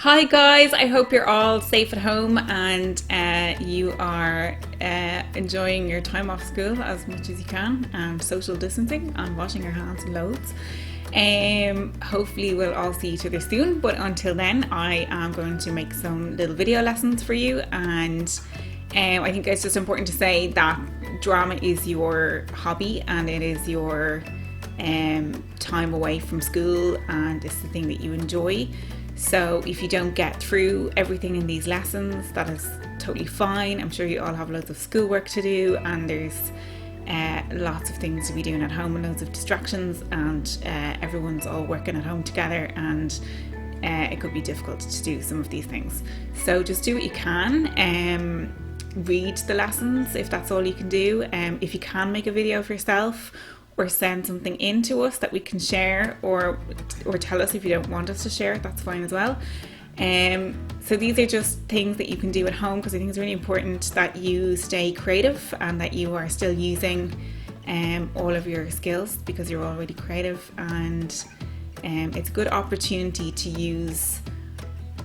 Hi guys, I hope you're all safe at home and you are enjoying your time off school as much as you can, and social distancing and washing your hands loads. Hopefully we'll all see each other soon, but until then I am going to make some little video lessons for you, and I think it's just important to say that drama is your hobby and it is your time away from school, and it's the thing that you enjoy. So if you don't get through everything in these lessons, that is totally fine. I'm sure you all have loads of schoolwork to do, and there's lots of things to be doing at home and loads of distractions, and everyone's all working at home together, and it could be difficult to do some of these things. So just do what you can. Read the lessons if that's all you can do. If you can make a video of yourself, or send something in to us that we can share, or tell us if you don't want us to share, that's fine as well. So these are just things that you can do at home, because I think it's really important that you stay creative and that you are still using all of your skills, because you're already creative, and it's a good opportunity to use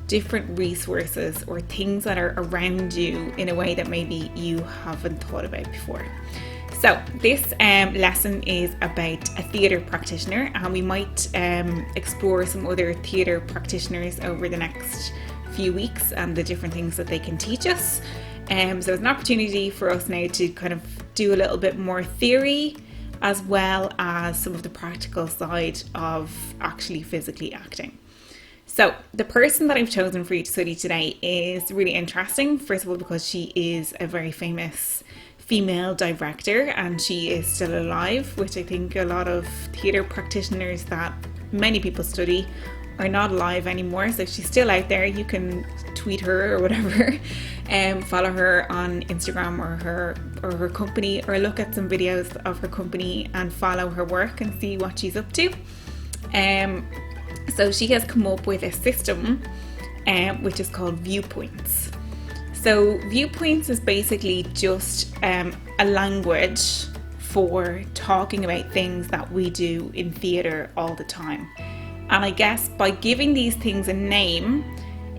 different resources or things that are around you in a way that maybe you haven't thought about before. So this lesson is about a theatre practitioner, and we might explore some other theatre practitioners over the next few weeks and the different things that they can teach us. So it's an opportunity for us now to kind of do a little bit more theory, as well as some of the practical side of actually physically acting. So the person that I've chosen for you to study today is really interesting. First of all, because she is a very famous female director, and she is still alive, which I think a lot of theatre practitioners that many people study are not alive anymore. So if she's still out there, you can tweet her or whatever, and follow her on Instagram or her company, or look at some videos of her company and follow her work and see what she's up to. So she has come up with a system which is called Viewpoints. So Viewpoints is basically just a language for talking about things that we do in theatre all the time. And I guess by giving these things a name,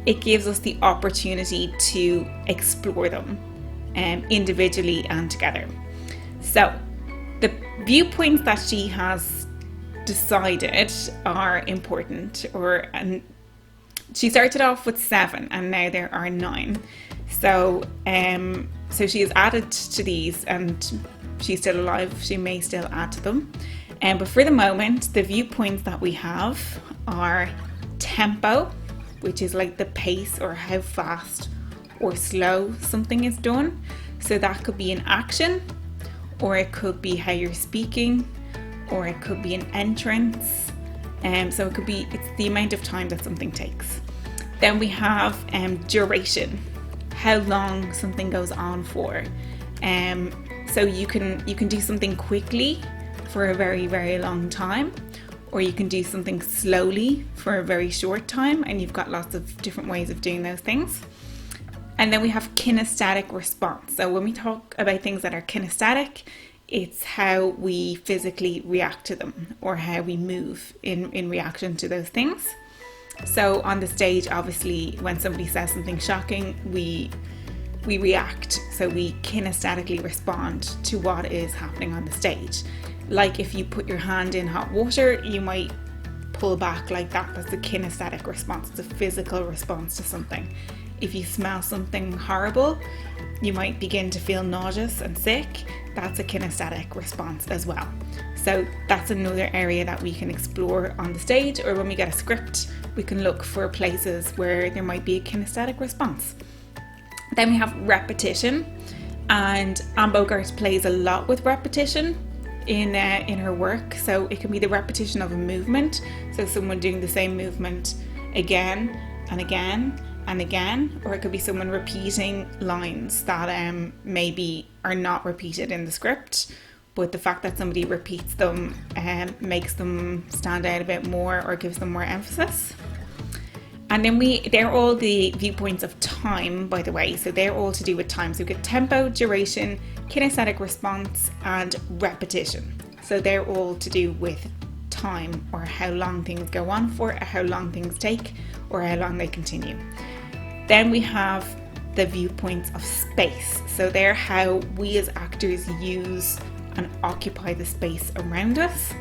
it gives us the opportunity to explore them individually and together. So the viewpoints that she has decided are important, and she started off with 7 and now there are 9. So she has added to these, and she's still alive, she may still add to them. But for the moment, the viewpoints that we have are tempo, which is like the pace or how fast or slow something is done. So that could be an action, or it could be how you're speaking, or it could be an entrance. So it could be, it's the amount of time that something takes. Then we have duration, how long something goes on for. So you can do something quickly for a very, very long time, or you can do something slowly for a very short time, and you've got lots of different ways of doing those things. And then we have kinesthetic response. So when we talk about things that are kinesthetic, it's how we physically react to them, or how we move in reaction to those things. So on the stage, obviously, when somebody says something shocking, we react. So we kinesthetically respond to what is happening on the stage. Like if you put your hand in hot water, you might pull back like that. That's a kinesthetic response. It's a physical response to something. If you smell something horrible, you might begin to feel nauseous and sick. That's a kinesthetic response as well. So that's another area that we can explore on the stage, or when we get a script, we can look for places where there might be a kinesthetic response. Then we have repetition, and Anne Bogart plays a lot with repetition in her work. So it can be the repetition of a movement, so someone doing the same movement again and again and again, or it could be someone repeating lines that maybe are not repeated in the script, but the fact that somebody repeats them makes them stand out a bit more, or gives them more emphasis. And then they're all the viewpoints of time, by the way, so they're all to do with time. So we get tempo, duration, kinesthetic response, and repetition. So they're all to do with time, or how long things go on for, or how long things take, or how long they continue. Then we have the viewpoints of space. So they're how we as actors use and occupy the space around us.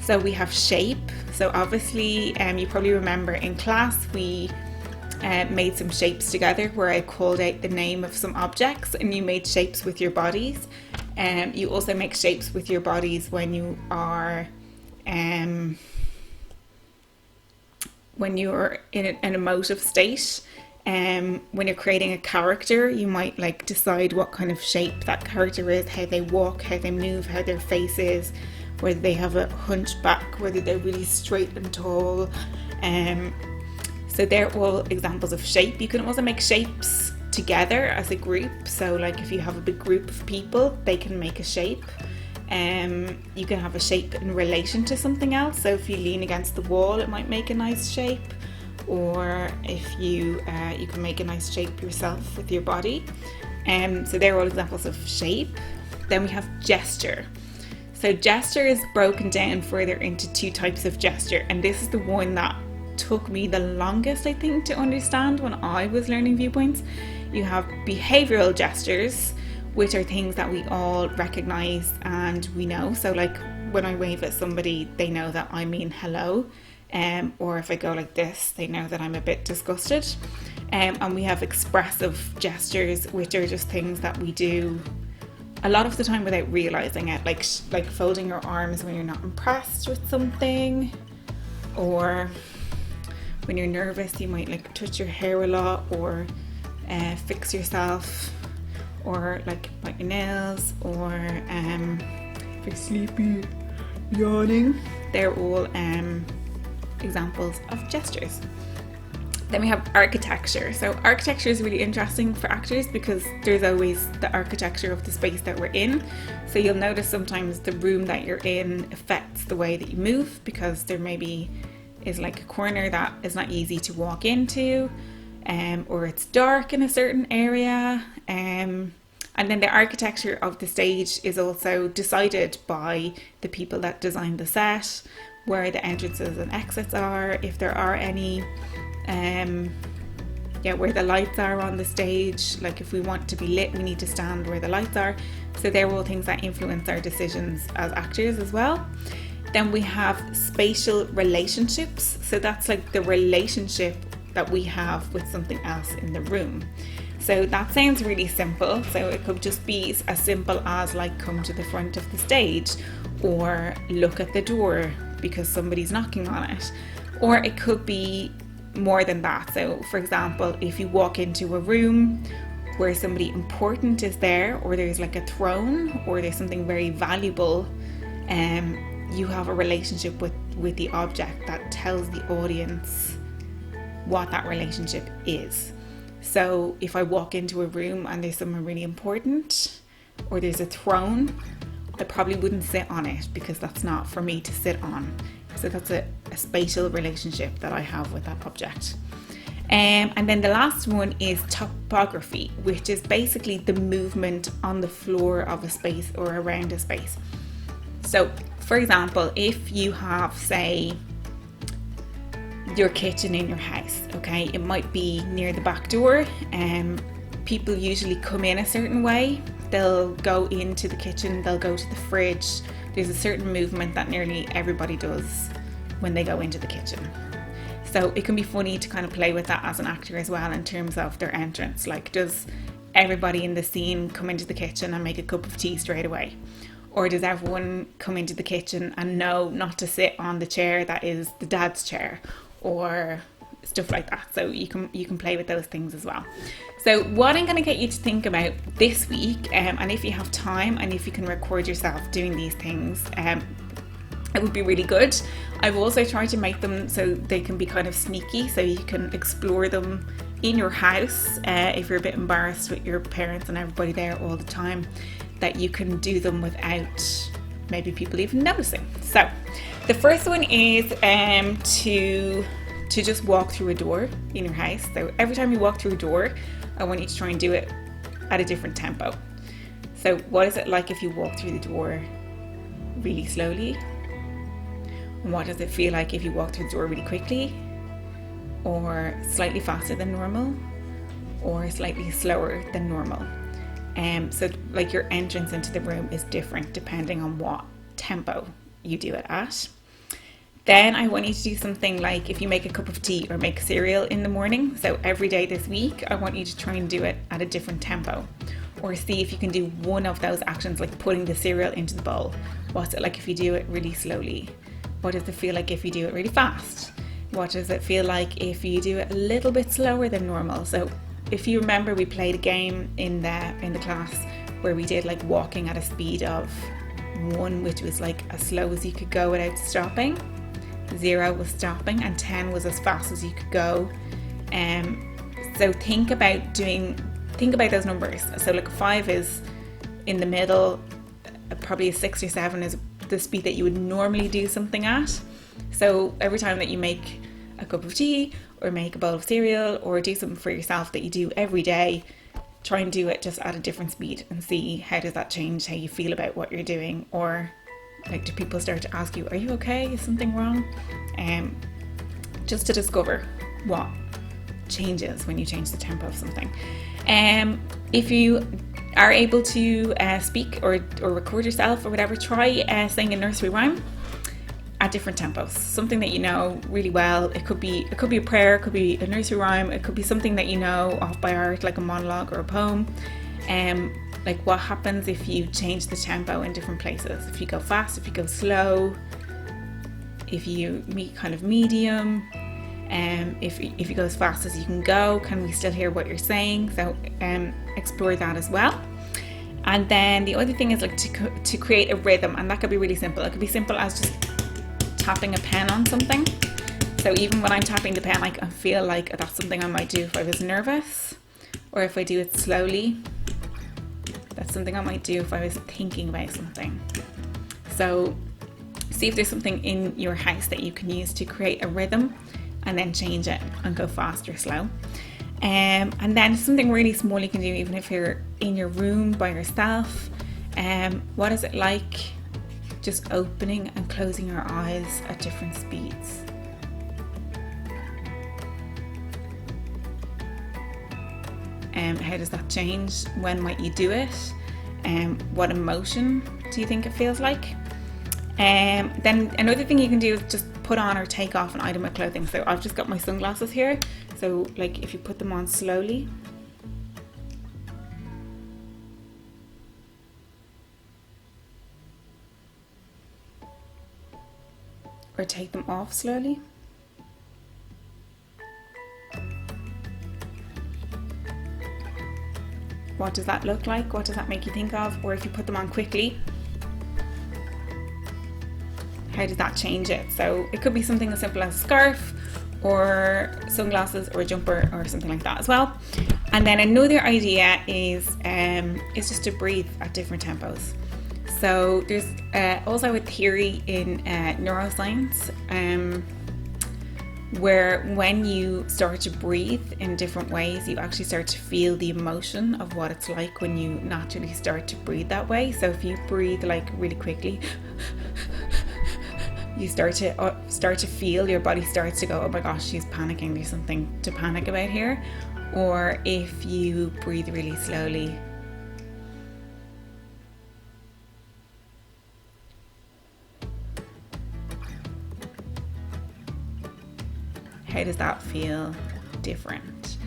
So we have shape. So obviously, you probably remember in class we made some shapes together where I called out the name of some objects and you made shapes with your bodies. You also make shapes with your bodies when you are in an emotive state. When you're creating a character, you might like decide what kind of shape that character is, how they walk, how they move, how their face is, whether they have a hunchback, whether they're really straight and tall. So they're all examples of shape. You can also make shapes together as a group. So like if you have a big group of people, they can make a shape. You can have a shape in relation to something else. So if you lean against the wall, it might make a nice shape. Or if you can make a nice shape yourself with your body. So they're all examples of shape. Then we have gesture. So gesture is broken down further into two types of gesture, and this is the one that took me the longest, I think, to understand when I was learning viewpoints. You have behavioural gestures, which are things that we all recognise and we know. So like when I wave at somebody, they know that I mean hello. Or if I go like this, they know that I'm a bit disgusted. And we have expressive gestures, which are just things that we do a lot of the time without realising it, like folding your arms when you're not impressed with something, or when you're nervous you might like touch your hair a lot, or fix yourself, or like bite your nails, or if you're sleepy, yawning. They're all examples of gestures. Then we have architecture. So architecture is really interesting for actors because there's always the architecture of the space that we're in. So you'll notice sometimes the room that you're in affects the way that you move, because there maybe is like a corner that is not easy to walk into, or it's dark in a certain area. And then the architecture of the stage is also decided by the people that design the set, where the entrances and exits are, if there are any, where the lights are on the stage. Like if we want to be lit, we need to stand where the lights are. So they're all things that influence our decisions as actors as well. Then we have spatial relationships. So that's like the relationship that we have with something else in the room. So that sounds really simple. So it could just be as simple as like come to the front of the stage, or look at the door because somebody's knocking on it. Or it could be more than that. So for example, if you walk into a room where somebody important is there, or there's like a throne, or there's something very valuable, you have a relationship with the object that tells the audience what that relationship is. So if I walk into a room and there's someone really important, or there's a throne, I probably wouldn't sit on it because that's not for me to sit on. So that's a spatial relationship that I have with that object. And then the last one is topography, which is basically the movement on the floor of a space or around a space. So for example, if you have, say, your kitchen in your house, okay, it might be near the back door, and people usually come in a certain way. They'll go into the kitchen, they'll go to the fridge. There's a certain movement that nearly everybody does when they go into the kitchen. So it can be funny to kind of play with that as an actor as well, in terms of their entrance. Like, does everybody in the scene come into the kitchen and make a cup of tea straight away? Or does everyone come into the kitchen and know not to sit on the chair that is the dad's chair, or stuff like that? So you can play with those things as well. So what I'm going to get you to think about this week, and if you have time and if you can record yourself doing these things, it would be really good. I've also tried to make them so they can be kind of sneaky, so you can explore them in your house if you're a bit embarrassed with your parents and everybody there all the time, that you can do them without maybe people even noticing. So the first one is to just walk through a door in your house. So every time you walk through a door, I want you to try and do it at a different tempo. So what is it like if you walk through the door really slowly? And what does it feel like if you walk through the door really quickly? or slightly faster than normal, or slightly slower than normal. So like your entrance into the room is different depending on what tempo you do it at. Then I want you to do something like if you make a cup of tea or make cereal in the morning. So every day this week, I want you to try and do it at a different tempo, or see if you can do one of those actions, like putting the cereal into the bowl. What's it like if you do it really slowly? What does it feel like if you do it really fast? What does it feel like if you do it a little bit slower than normal? So if you remember, we played a game in the class where we did like walking at a speed of 1, which was like as slow as you could go without stopping. 0 was stopping, and 10 was as fast as you could go. So think about those numbers. So like 5 is in the middle, probably a 6 or 7 is the speed that you would normally do something at. So every time that you make a cup of tea or make a bowl of cereal or do something for yourself that you do every day, try and do it just at a different speed and see how does that change how you feel about what you're doing. Or like, do people start to ask you, are you okay? Is something wrong? Just to discover what changes when you change the tempo of something. If you are able to speak or record yourself or whatever, try saying a nursery rhyme at different tempos. Something that you know really well. It could be a prayer, it could be a nursery rhyme, it could be something that you know off by heart, like a monologue or a poem. Like what happens if you change the tempo in different places? If you go fast, if you go slow, if you meet kind of medium, if you go as fast as you can go, can we still hear what you're saying? So explore that as well. And then the other thing is like to create a rhythm, and that could be really simple. It could be simple as just tapping a pen on something. So even when I'm tapping the pen, like I feel like that's something I might do if I was nervous, or if I do it slowly. That's something I might do if I was thinking about something. So see if there's something in your house that you can use to create a rhythm, and then change it and go fast or slow. And then something really small you can do even if you're in your room by yourself. What is it like just opening and closing your eyes at different speeds? How does that change? When might you do it? What emotion do you think it feels like? Then another thing you can do is just put on or take off an item of clothing. So I've just got my sunglasses here. So like if you put them on slowly, or take them off slowly. What does that look like? What does that make you think of? Or if you put them on quickly, how does that change it? So it could be something as simple as a scarf or sunglasses or a jumper or something like that as well. And then another idea is just to breathe at different tempos. So there's also a theory in neuroscience where when you start to breathe in different ways, you actually start to feel the emotion of what it's like when you naturally start to breathe that way. So if you breathe like really quickly, you start to feel your body starts to go, oh my gosh, she's panicking, there's something to panic about here. Or if you breathe really slowly, how does that feel different?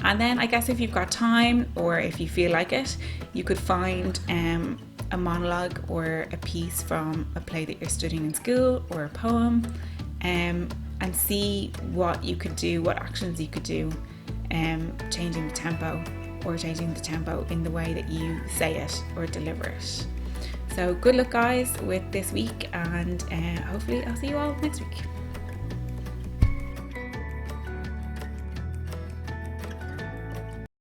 And then I guess if you've got time or if you feel like it, you could find a monologue or a piece from a play that you're studying in school or a poem, and see what you could do, what actions you could do, changing the tempo or changing the tempo in the way that you say it or deliver it. So good luck guys with this week, and hopefully I'll see you all next week.